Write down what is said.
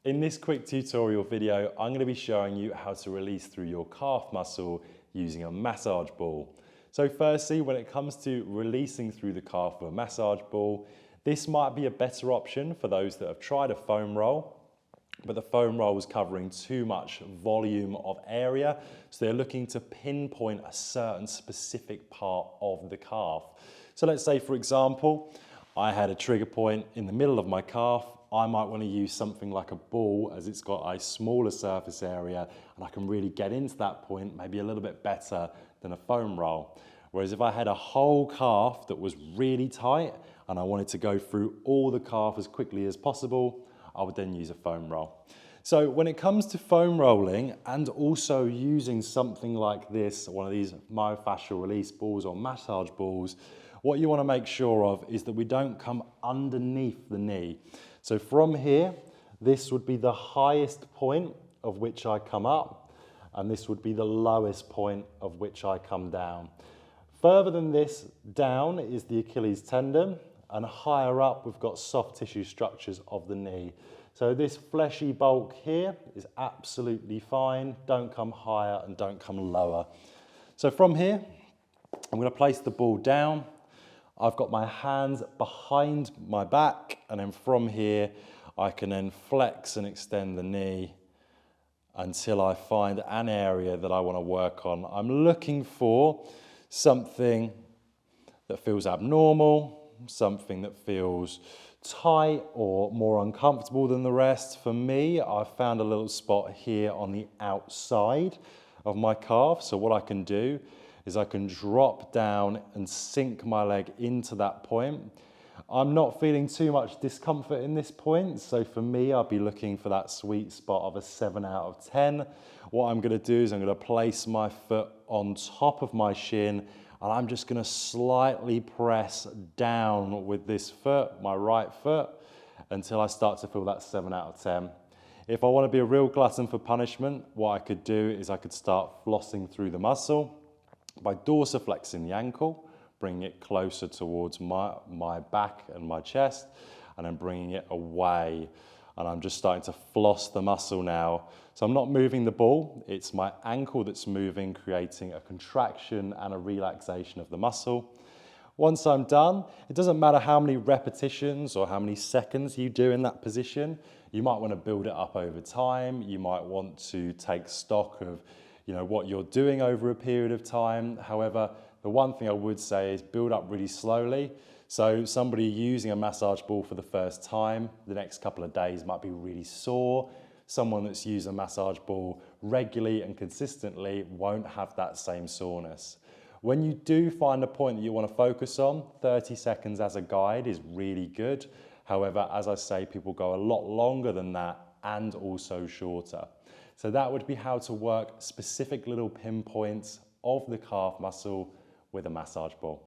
In this quick tutorial video, I'm going to be showing you how to release through your calf muscle using a massage ball. So firstly, when it comes to releasing through the calf with a massage ball, this might be a better option for those that have tried a foam roll, but the foam roll is covering too much volume of area, so they're looking to pinpoint a certain specific part of the calf. So let's say, for example, I had a trigger point in the middle of my calf. I might want to use something like a ball as it's got a smaller surface area and I can really get into that point maybe a little bit better than a foam roll. Whereas if I had a whole calf that was really tight and I wanted to go through all the calf as quickly as possible, I would then use a foam roll. So when it comes to foam rolling and also using something like this, one of these myofascial release balls or massage balls, what you want to make sure of is that we don't come underneath the knee. So from here, this would be the highest point of which I come up, and this would be the lowest point of which I come down. Further than this down is the Achilles tendon, and higher up we've got soft tissue structures of the knee. So this fleshy bulk here is absolutely fine. Don't come higher and don't come lower. So from here, I'm going to place the ball down. I've got my hands behind my back, and then from here I can then flex and extend the knee until I find an area that I want to work on. I'm looking for something that feels abnormal, something that feels tight or more uncomfortable than the rest. For me, I found a little spot here on the outside of my calf. So what I can do is I can drop down and sink my leg into that point. I'm not feeling too much discomfort in this point, so for me, I'll be looking for that sweet spot of a 7 out of 10. What I'm going to do is I'm going to place my foot on top of my shin, and I'm just going to slightly press down with this foot, my right foot, until I start to feel that 7 out of 10. If I want to be a real glutton for punishment, what I could do is I could start flossing through the muscle by dorsiflexing the ankle, bringing it closer towards my back and my chest, and then bringing it away. And I'm just starting to floss the muscle now. So I'm not moving the ball, it's my ankle that's moving, creating a contraction and a relaxation of the muscle. Once I'm done, it doesn't matter how many repetitions or how many seconds you do in that position. You might want to build it up over time. You might want to take stock of what you're doing over a period of time. However, the one thing I would say is build up really slowly. So somebody using a massage ball for the first time, the next couple of days might be really sore. Someone that's used a massage ball regularly and consistently won't have that same soreness. When you do find a point that you want to focus on, 30 seconds as a guide is really good. However, as I say, people go a lot longer than that and also shorter. So that would be how to work specific little pinpoints of the calf muscle with a massage ball.